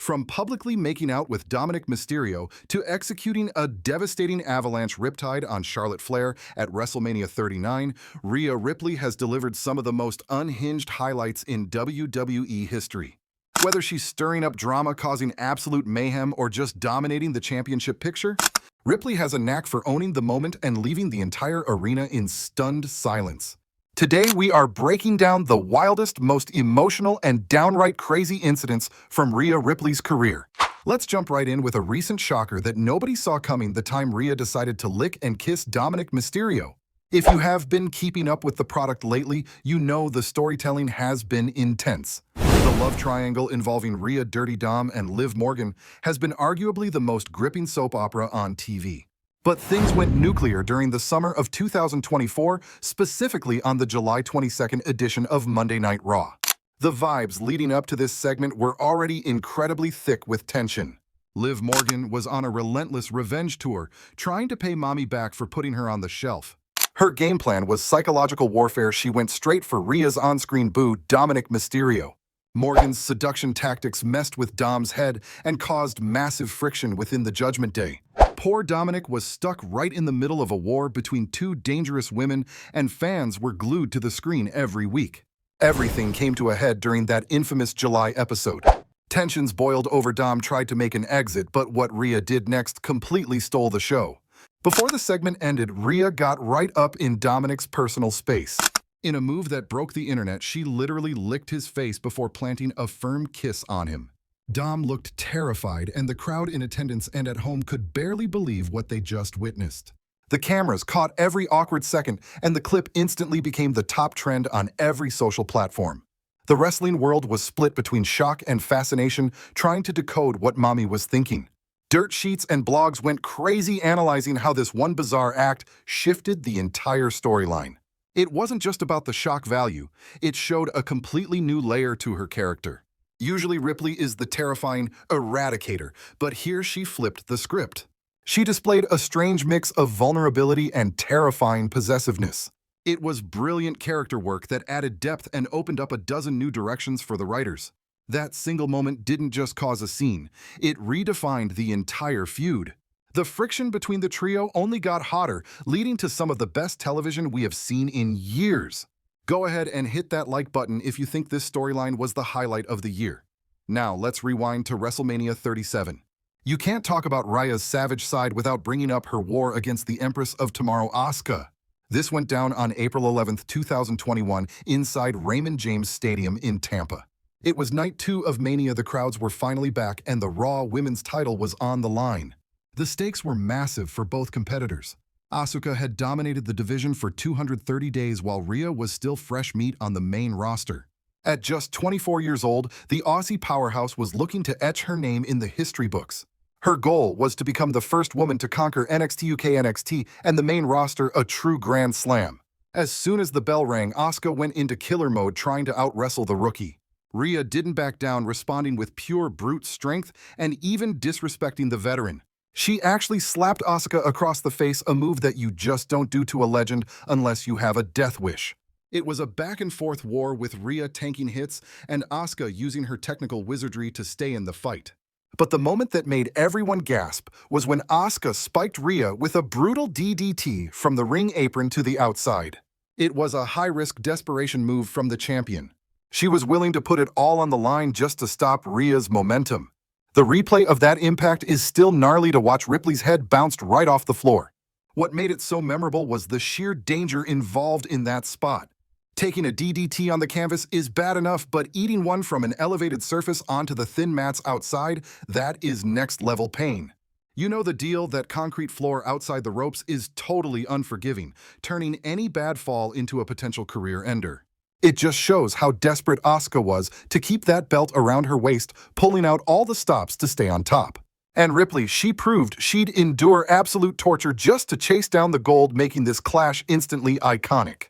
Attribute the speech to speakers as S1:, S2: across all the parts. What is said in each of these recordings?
S1: From publicly making out with Dominik Mysterio to executing a devastating Avalanche Riptide on Charlotte Flair at WrestleMania 39, Rhea Ripley has delivered some of the most unhinged highlights in WWE history. Whether she's stirring up drama, causing absolute mayhem, or just dominating the championship picture, Ripley has a knack for owning the moment and leaving the entire arena in stunned silence. Today, we are breaking down the wildest, most emotional, and downright crazy incidents from Rhea Ripley's career. Let's jump right in with a recent shocker that nobody saw coming the time Rhea decided to lick and kiss Dominik Mysterio. If you have been keeping up with the product lately, you know the storytelling has been intense. The love triangle involving Rhea Dirty Dom and Liv Morgan has been arguably the most gripping soap opera on TV. But things went nuclear during the summer of 2024, specifically on the July 22nd edition of Monday Night Raw. The vibes leading up to this segment were already incredibly thick with tension. Liv Morgan was on a relentless revenge tour, trying to pay Mami back for putting her on the shelf. Her game plan was psychological warfare. She went straight for Rhea's on-screen boo, Dominik Mysterio. Morgan's seduction tactics messed with Dom's head and caused massive friction within the Judgment Day. Poor Dominik was stuck right in the middle of a war between two dangerous women, and fans were glued to the screen every week. Everything came to a head during that infamous July episode. Tensions boiled over. Dom tried to make an exit, but what Rhea did next completely stole the show. Before the segment ended, Rhea got right up in Dominik's personal space. In a move that broke the internet, she literally licked his face before planting a firm kiss on him. Dom looked terrified, and the crowd in attendance and at home could barely believe what they just witnessed. The cameras caught every awkward second, and the clip instantly became the top trend on every social platform. The wrestling world was split between shock and fascination, trying to decode what Mami was thinking. Dirt sheets and blogs went crazy analyzing how this one bizarre act shifted the entire storyline. It wasn't just about the shock value, it showed a completely new layer to her character. Usually Ripley is the terrifying eradicator, but here she flipped the script. She displayed a strange mix of vulnerability and terrifying possessiveness. It was brilliant character work that added depth and opened up a dozen new directions for the writers. That single moment didn't just cause a scene, it redefined the entire feud. The friction between the trio only got hotter, leading to some of the best television we have seen in years. Go ahead and hit that like button if you think this storyline was the highlight of the year. Now, let's rewind to WrestleMania 37. You can't talk about Rhea's savage side without bringing up her war against the Empress of Tomorrow, Asuka. This went down on April 11, 2021, inside Raymond James Stadium in Tampa. It was night 2 of Mania. The crowds were finally back, and the Raw Women's title was on the line. The stakes were massive for both competitors. Asuka had dominated the division for 230 days while Rhea was still fresh meat on the main roster. At just 24 years old, the Aussie powerhouse was looking to etch her name in the history books. Her goal was to become the first woman to conquer NXT UK NXT and the main roster, a true grand slam. As soon as the bell rang, Asuka went into killer mode trying to out-wrestle the rookie. Rhea didn't back down, responding with pure brute strength and even disrespecting the veteran. She actually slapped Asuka across the face, a move that you just don't do to a legend unless you have a death wish. It was a back-and-forth war with Rhea tanking hits and Asuka using her technical wizardry to stay in the fight. But the moment that made everyone gasp was when Asuka spiked Rhea with a brutal DDT from the ring apron to the outside. It was a high-risk desperation move from the champion. She was willing to put it all on the line just to stop Rhea's momentum. The replay of that impact is still gnarly to watch. Ripley's head bounced right off the floor. What made it so memorable was the sheer danger involved in that spot. Taking a DDT on the canvas is bad enough, but eating one from an elevated surface onto the thin mats outside, that is next-level pain. You know the deal, that concrete floor outside the ropes is totally unforgiving, turning any bad fall into a potential career ender. It just shows how desperate Asuka was to keep that belt around her waist, pulling out all the stops to stay on top. And Ripley, she proved she'd endure absolute torture just to chase down the gold, making this clash instantly iconic.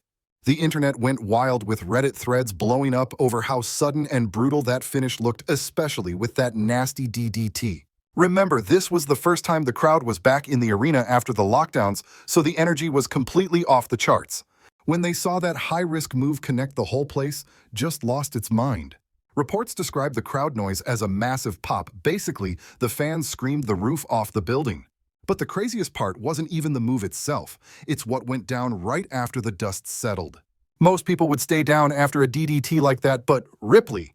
S1: The internet went wild, with Reddit threads blowing up over how sudden and brutal that finish looked, especially with that nasty DDT. Remember, this was the first time the crowd was back in the arena after the lockdowns, so the energy was completely off the charts. When they saw that high-risk move connect, the whole place just lost its mind. Reports describe the crowd noise as a massive pop. Basically, the fans screamed the roof off the building. But the craziest part wasn't even the move itself. It's what went down right after the dust settled. Most people would stay down after a DDT like that, but Ripley,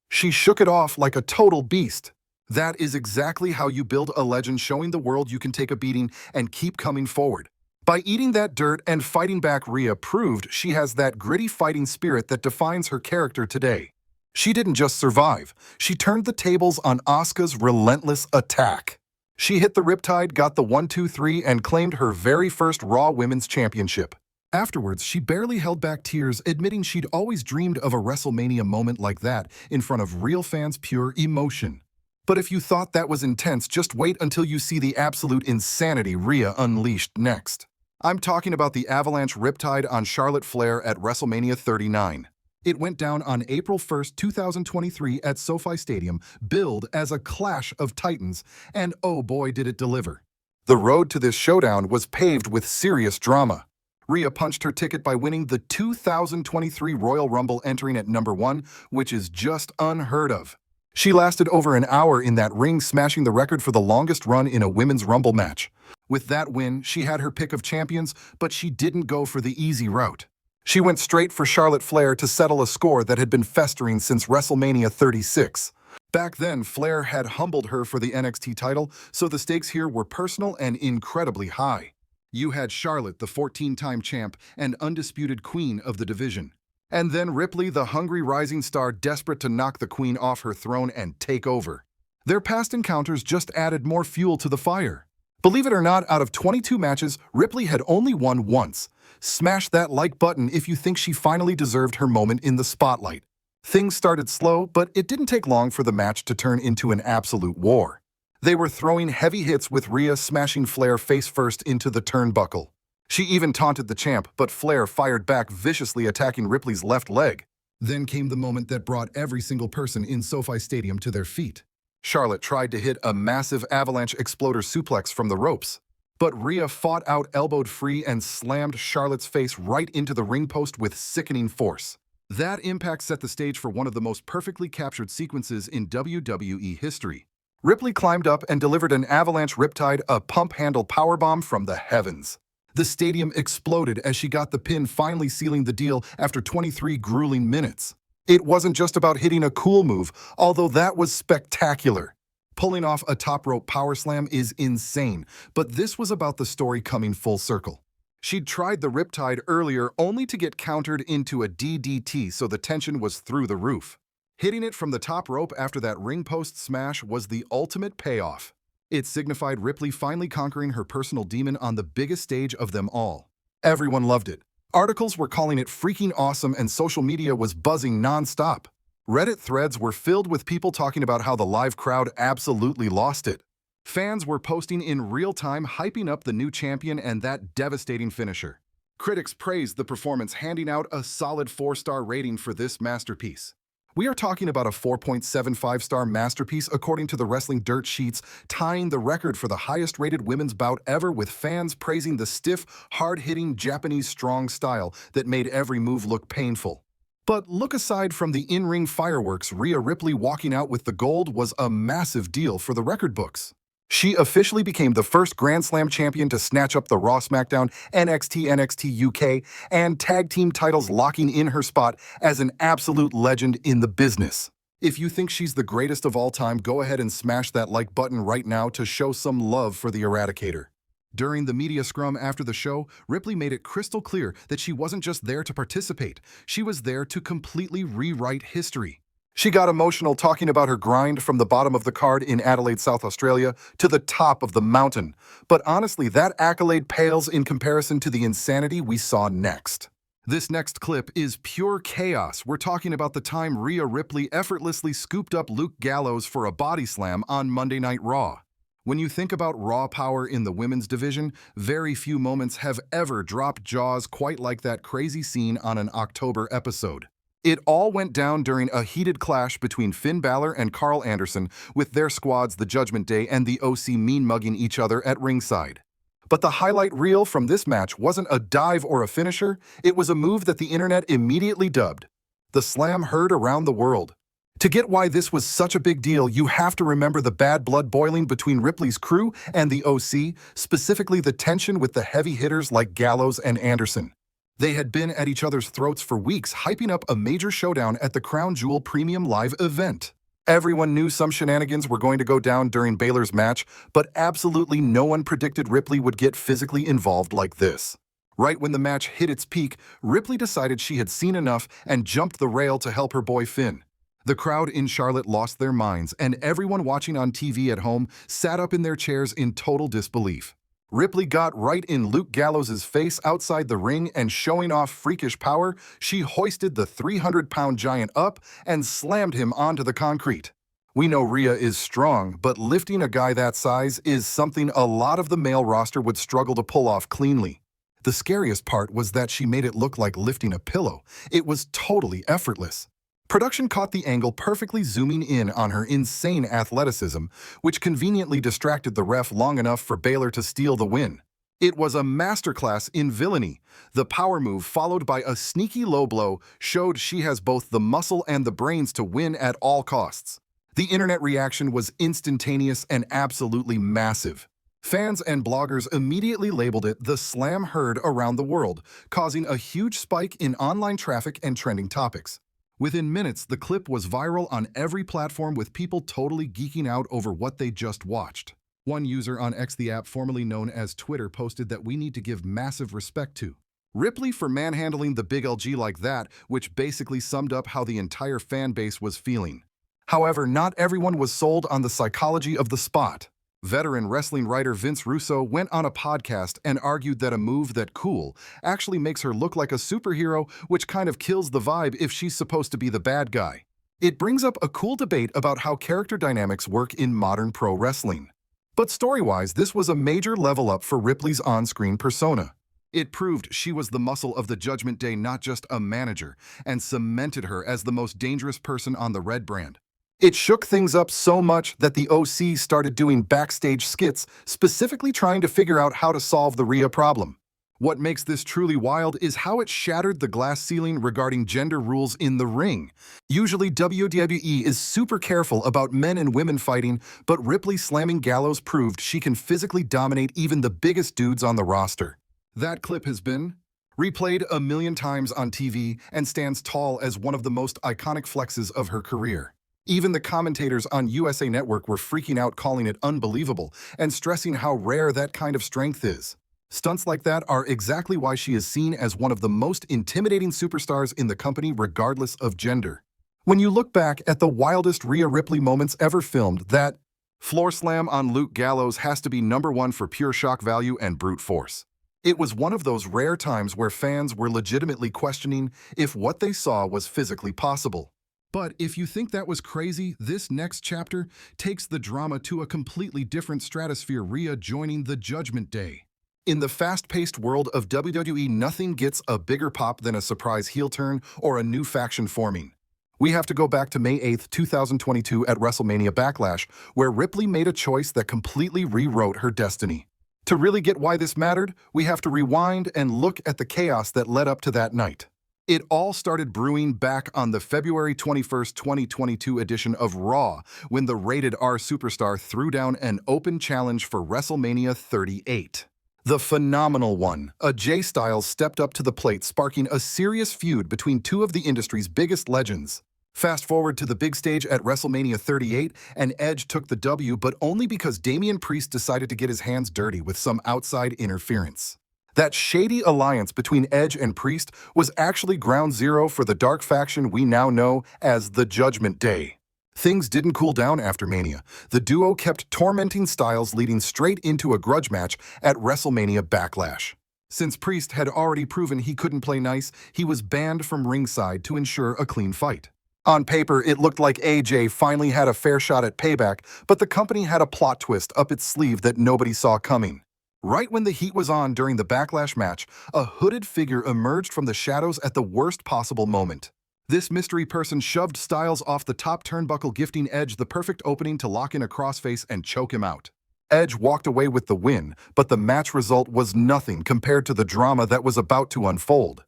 S1: she shook it off like a total beast. That is exactly how you build a legend, showing the world you can take a beating and keep coming forward. By eating that dirt and fighting back, Rhea proved she has that gritty fighting spirit that defines her character today. She didn't just survive, she turned the tables on Asuka's relentless attack. She hit the Riptide, got the 1-2-3, and claimed her very first Raw Women's Championship. Afterwards, she barely held back tears, admitting she'd always dreamed of a WrestleMania moment like that in front of real fans' pure emotion. But if you thought that was intense, just wait until you see the absolute insanity Rhea unleashed next. I'm talking about the Avalanche Riptide on Charlotte Flair at WrestleMania 39. It went down on April 1, 2023 at SoFi Stadium, billed as a clash of titans, and oh boy did it deliver. The road to this showdown was paved with serious drama. Rhea punched her ticket by winning the 2023 Royal Rumble, entering at number 1, which is just unheard of. She lasted over an hour in that ring, smashing the record for the longest run in a women's Rumble match. With that win, she had her pick of champions, but she didn't go for the easy route. She went straight for Charlotte Flair to settle a score that had been festering since WrestleMania 36. Back then, Flair had humbled her for the NXT title, so the stakes here were personal and incredibly high. You had Charlotte, the 14-time champ and undisputed queen of the division. And then Ripley, the hungry rising star, desperate to knock the queen off her throne and take over. Their past encounters just added more fuel to the fire. Believe it or not, out of 22 matches, Ripley had only won once. Smash that like button if you think she finally deserved her moment in the spotlight. Things started slow, but it didn't take long for the match to turn into an absolute war. They were throwing heavy hits, with Rhea smashing Flair face first into the turnbuckle. She even taunted the champ, but Flair fired back viciously, attacking Ripley's left leg. Then came the moment that brought every single person in SoFi Stadium to their feet. Charlotte tried to hit a massive avalanche exploder suplex from the ropes, but Rhea fought out, elbowed free, and slammed Charlotte's face right into the ring post with sickening force. That impact set the stage for one of the most perfectly captured sequences in WWE history. Ripley climbed up and delivered an Avalanche Riptide, a pump-handle powerbomb from the heavens. The stadium exploded as she got the pin, finally sealing the deal after 23 grueling minutes. It wasn't just about hitting a cool move, although that was spectacular. Pulling off a top rope power slam is insane, but this was about the story coming full circle. She'd tried the Riptide earlier, only to get countered into a DDT, so the tension was through the roof. Hitting it from the top rope after that ring post smash was the ultimate payoff. It signified Ripley finally conquering her personal demon on the biggest stage of them all. Everyone loved it. Articles were calling it freaking awesome, and social media was buzzing non-stop. Reddit threads were filled with people talking about how the live crowd absolutely lost it. Fans were posting in real time, hyping up the new champion and that devastating finisher. Critics praised the performance, handing out a solid 4-star rating for this masterpiece. We are talking about a 4.75-star masterpiece according to the Wrestling Dirt Sheets, tying the record for the highest-rated women's bout ever, with fans praising the stiff, hard-hitting Japanese strong style that made every move look painful. But look, aside from the in-ring fireworks, Rhea Ripley walking out with the gold was a massive deal for the record books. She officially became the first Grand Slam champion to snatch up the Raw, SmackDown, NXT UK, and tag team titles, locking in her spot as an absolute legend in the business. If you think she's the greatest of all time, go ahead and smash that like button right now to show some love for the Eradicator. During the media scrum after the show, Ripley made it crystal clear that she wasn't just there to participate, she was there to completely rewrite history. She got emotional, talking about her grind from the bottom of the card in Adelaide, South Australia, to the top of the mountain. But honestly, that accolade pales in comparison to the insanity we saw next. This next clip is pure chaos. We're talking about the time Rhea Ripley effortlessly scooped up Luke Gallows for a body slam on Monday Night Raw. When you think about raw power in the women's division, very few moments have ever dropped jaws quite like that crazy scene on an October episode. It all went down during a heated clash between Finn Balor and Carl Anderson, with their squads, the Judgment Day and the OC, mean-mugging each other at ringside. But the highlight reel from this match wasn't a dive or a finisher, it was a move that the internet immediately dubbed the slam heard around the world. To get why this was such a big deal, you have to remember the bad blood boiling between Ripley's crew and the OC, specifically the tension with the heavy hitters like Gallows and Anderson. They had been at each other's throats for weeks, hyping up a major showdown at the Crown Jewel Premium Live event. Everyone knew some shenanigans were going to go down during Belair's match, but absolutely no one predicted Ripley would get physically involved like this. Right when the match hit its peak, Ripley decided she had seen enough and jumped the rail to help her boy Finn. The crowd in Charlotte lost their minds, and everyone watching on TV at home sat up in their chairs in total disbelief. Ripley got right in Luke Gallows' face outside the ring, and showing off freakish power, she hoisted the 300-pound giant up and slammed him onto the concrete. We know Rhea is strong, but lifting a guy that size is something a lot of the male roster would struggle to pull off cleanly. The scariest part was that she made it look like lifting a pillow. It was totally effortless. Production caught the angle perfectly, zooming in on her insane athleticism, which conveniently distracted the ref long enough for Belair to steal the win. It was a masterclass in villainy. The power move, followed by a sneaky low blow, showed she has both the muscle and the brains to win at all costs. The internet reaction was instantaneous and absolutely massive. Fans and bloggers immediately labeled it the slam heard around the world, causing a huge spike in online traffic and trending topics. Within minutes, the clip was viral on every platform, with people totally geeking out over what they just watched. One user on X, the app formerly known as Twitter, posted that we need to give massive respect to Ripley for manhandling the big LG like that, which basically summed up how the entire fan base was feeling. However, not everyone was sold on the psychology of the spot. Veteran wrestling writer Vince Russo went on a podcast and argued that a move that cool actually makes her look like a superhero, which kind of kills the vibe if she's supposed to be the bad guy. It brings up a cool debate about how character dynamics work in modern pro wrestling. But story-wise, this was a major level up for Ripley's on-screen persona. It proved she was the muscle of the Judgment Day, not just a manager, and cemented her as the most dangerous person on the Red brand. It shook things up so much that the OC started doing backstage skits, specifically trying to figure out how to solve the Rhea problem. What makes this truly wild is how it shattered the glass ceiling regarding gender rules in the ring. Usually WWE is super careful about men and women fighting, but Ripley slamming Gallows proved she can physically dominate even the biggest dudes on the roster. That clip has been replayed a million times on TV and stands tall as one of the most iconic flexes of her career. Even the commentators on USA Network were freaking out, calling it unbelievable and stressing how rare that kind of strength is. Stunts like that are exactly why she is seen as one of the most intimidating superstars in the company, regardless of gender. When you look back at the wildest Rhea Ripley moments ever filmed, that floor slam on Luke Gallows has to be #1 for pure shock value and brute force. It was one of those rare times where fans were legitimately questioning if what they saw was physically possible. But if you think that was crazy, this next chapter takes the drama to a completely different stratosphere. Rhea joining the Judgment Day. In the fast-paced world of WWE, nothing gets a bigger pop than a surprise heel turn or a new faction forming. We have to go back to May 8, 2022 at WrestleMania Backlash, where Ripley made a choice that completely rewrote her destiny. To really get why this mattered, we have to rewind and look at the chaos that led up to that night. It all started brewing back on the February 21, 2022 edition of Raw, when the Rated R superstar threw down an open challenge for WrestleMania 38. The phenomenal one, AJ Styles, stepped up to the plate, sparking a serious feud between two of the industry's biggest legends. Fast forward to the big stage at WrestleMania 38, and Edge took the W, but only because Damian Priest decided to get his hands dirty with some outside interference. That shady alliance between Edge and Priest was actually ground zero for the dark faction we now know as the Judgment Day. Things didn't cool down after Mania. The duo kept tormenting Styles, leading straight into a grudge match at WrestleMania Backlash. Since Priest had already proven he couldn't play nice, he was banned from ringside to ensure a clean fight. On paper, it looked like AJ finally had a fair shot at payback, but the company had a plot twist up its sleeve that nobody saw coming. Right when the heat was on during the Backlash match, a hooded figure emerged from the shadows at the worst possible moment. This mystery person shoved Styles off the top turnbuckle, gifting Edge the perfect opening to lock in a crossface and choke him out. Edge walked away with the win, but the match result was nothing compared to the drama that was about to unfold.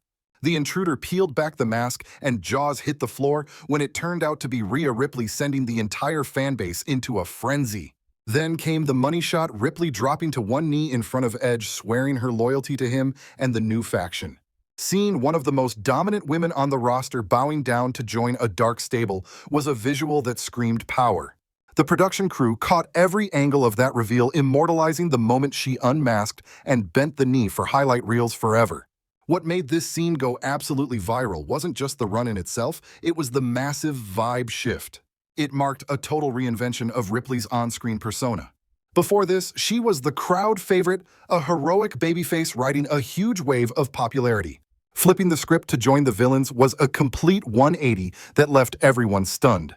S1: The intruder peeled back the mask and jaws hit the floor when it turned out to be Rhea Ripley, sending the entire fanbase into a frenzy. Then came the money shot, Ripley dropping to one knee in front of Edge, swearing her loyalty to him and the new faction. Seeing one of the most dominant women on the roster bowing down to join a dark stable was a visual that screamed power. The production crew caught every angle of that reveal, immortalizing the moment she unmasked and bent the knee for highlight reels forever. What made this scene go absolutely viral wasn't just the run in itself, it was the massive vibe shift. It marked a total reinvention of Ripley's on-screen persona. Before this, she was the crowd favorite, a heroic babyface riding a huge wave of popularity. Flipping the script to join the villains was a complete 180 that left everyone stunned.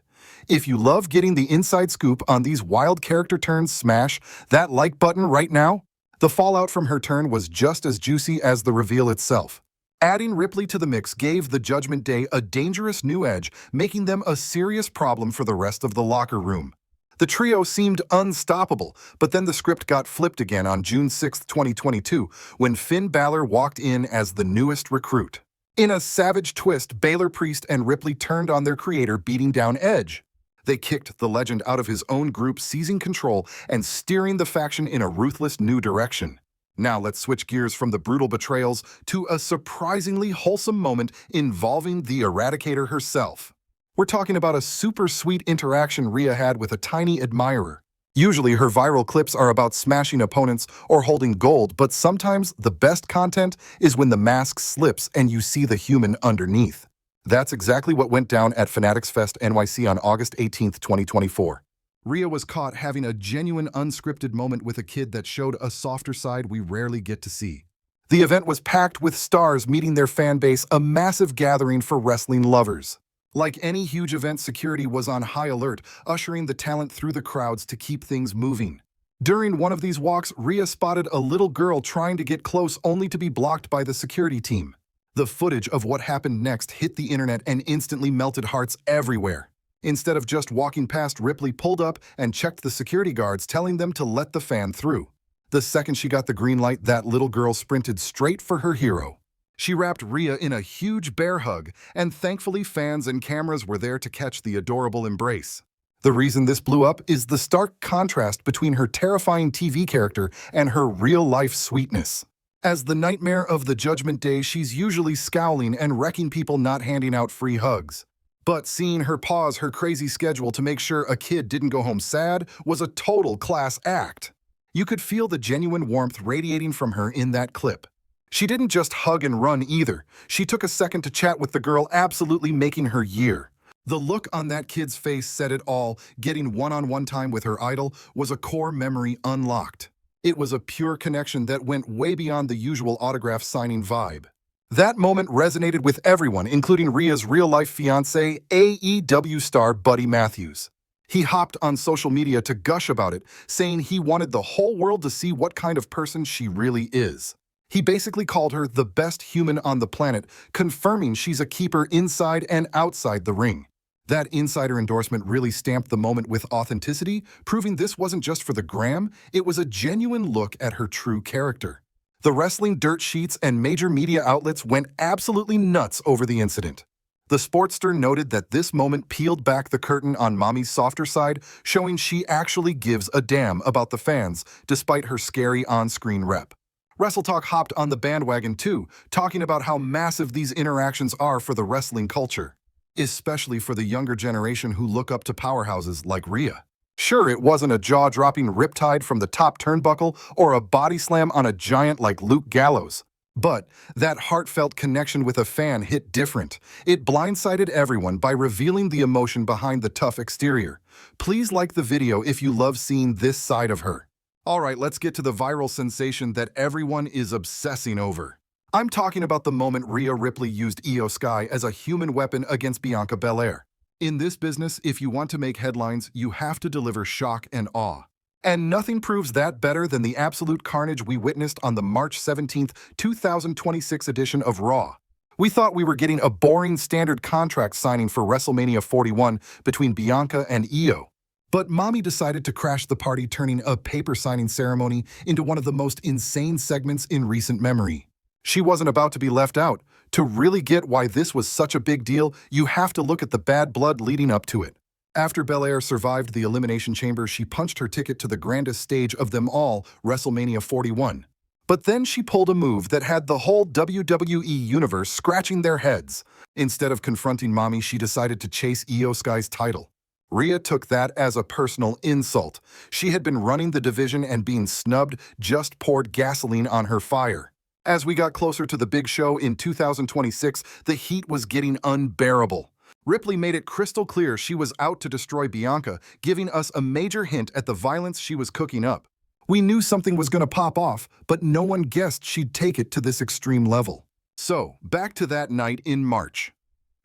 S1: If you love getting the inside scoop on these wild character turns, smash that like button right now. The fallout from her turn was just as juicy as the reveal itself. Adding Ripley to the mix gave the Judgment Day a dangerous new edge, making them a serious problem for the rest of the locker room. The trio seemed unstoppable, but then the script got flipped again on June 6, 2022, when Finn Balor walked in as the newest recruit. In a savage twist, Balor, Priest, and Ripley turned on their creator, beating down Edge. They kicked the legend out of his own group, seizing control and steering the faction in a ruthless new direction. Now let's switch gears from the brutal betrayals to a surprisingly wholesome moment involving the Eradicator herself. We're talking about a super sweet interaction Rhea had with a tiny admirer. Usually her viral clips are about smashing opponents or holding gold, but sometimes the best content is when the mask slips and you see the human underneath. That's exactly what went down at Fanatics Fest NYC on August 18, 2024. Rhea was caught having a genuine unscripted moment with a kid that showed a softer side we rarely get to see. The event was packed with stars meeting their fan base, a massive gathering for wrestling lovers. Like any huge event, security was on high alert, ushering the talent through the crowds to keep things moving. During one of these walks, Rhea spotted a little girl trying to get close, only to be blocked by the security team. The footage of what happened next hit the internet and instantly melted hearts everywhere. Instead of just walking past, Ripley pulled up and checked the security guards, telling them to let the fan through. The second she got the green light, that little girl sprinted straight for her hero. She wrapped Rhea in a huge bear hug, and thankfully fans and cameras were there to catch the adorable embrace. The reason this blew up is the stark contrast between her terrifying TV character and her real-life sweetness. As the nightmare of the Judgment Day, she's usually scowling and wrecking people, not handing out free hugs. But seeing her pause her crazy schedule to make sure a kid didn't go home sad was a total class act. You could feel the genuine warmth radiating from her in that clip. She didn't just hug and run either. She took a second to chat with the girl, absolutely making her year. The look on that kid's face said it all. Getting one-on-one time with her idol was a core memory unlocked. It was a pure connection that went way beyond the usual autograph signing vibe. That moment resonated with everyone, including Rhea's real-life fiancé, AEW star Buddy Matthews. He hopped on social media to gush about it, saying he wanted the whole world to see what kind of person she really is. He basically called her the best human on the planet, confirming she's a keeper inside and outside the ring. That insider endorsement really stamped the moment with authenticity, proving this wasn't just for the gram, it was a genuine look at her true character. The wrestling dirt sheets and major media outlets went absolutely nuts over the incident. The Sportster noted that this moment peeled back the curtain on Mami's softer side, showing she actually gives a damn about the fans, despite her scary on-screen rep. WrestleTalk hopped on the bandwagon too, talking about how massive these interactions are for the wrestling culture, especially for the younger generation who look up to powerhouses like Rhea. Sure, it wasn't a jaw-dropping riptide from the top turnbuckle or a body slam on a giant like Luke Gallows, but that heartfelt connection with a fan hit different. It blindsided everyone by revealing the emotion behind the tough exterior. Please like the video if you love seeing this side of her. Alright, let's get to the viral sensation that everyone is obsessing over. I'm talking about the moment Rhea Ripley used Io Sky as a human weapon against Bianca Belair. In this business, if you want to make headlines, you have to deliver shock and awe. And nothing proves that better than the absolute carnage we witnessed on the March 17, 2026 edition of Raw. We thought we were getting a boring standard contract signing for WrestleMania 41 between Bianca and Io. But Mami decided to crash the party, turning a paper signing ceremony into one of the most insane segments in recent memory. She wasn't about to be left out. To really get why this was such a big deal, you have to look at the bad blood leading up to it. After Belair survived the Elimination Chamber, she punched her ticket to the grandest stage of them all, WrestleMania 41. But then she pulled a move that had the whole WWE Universe scratching their heads. Instead of confronting Mami, she decided to chase Io Sky's title. Rhea took that as a personal insult. She had been running the division, and being snubbed just poured gasoline on her fire. As we got closer to the big show in 2026, the heat was getting unbearable. Ripley made it crystal clear she was out to destroy Bianca, giving us a major hint at the violence she was cooking up. We knew something was going to pop off, but no one guessed she'd take it to this extreme level. So, back to that night in March.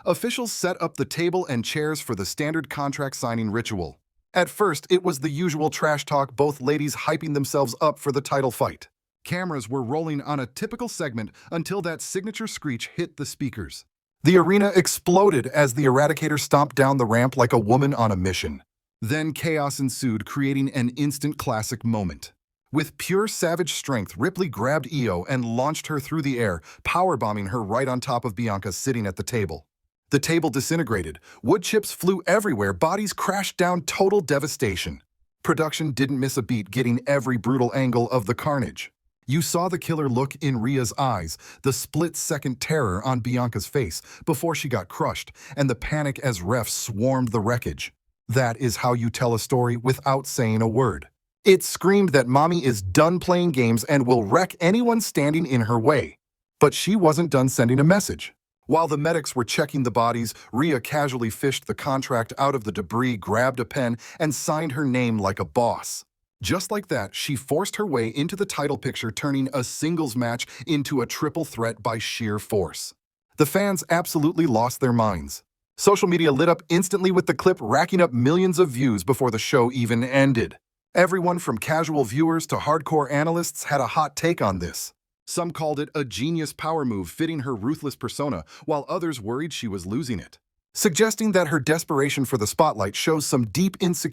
S1: Officials set up the table and chairs for the standard contract signing ritual. At first, it was the usual trash talk, both ladies hyping themselves up for the title fight. Cameras were rolling on a typical segment until that signature screech hit the speakers. The arena exploded as the Eradicator stomped down the ramp like a woman on a mission. Then chaos ensued, creating an instant classic moment. With pure savage strength, Ripley grabbed Io and launched her through the air, powerbombing her right on top of Bianca sitting at the table. The table disintegrated. Wood chips flew everywhere, bodies crashed down, total devastation. Production didn't miss a beat, getting every brutal angle of the carnage. You saw the killer look in Rhea's eyes, the split-second terror on Bianca's face before she got crushed, and the panic as refs swarmed the wreckage. That is how you tell a story without saying a word. It screamed that Mami is done playing games and will wreck anyone standing in her way. But she wasn't done sending a message. While the medics were checking the bodies, Rhea casually fished the contract out of the debris, grabbed a pen, and signed her name like a boss. Just like that, she forced her way into the title picture, turning a singles match into a triple threat by sheer force. The fans absolutely lost their minds. Social media lit up instantly with the clip, racking up millions of views before the show even ended. Everyone from casual viewers to hardcore analysts had a hot take on this. Some called it a genius power move fitting her ruthless persona, while others worried she was losing it, suggesting that her desperation for the spotlight shows some deep insecurity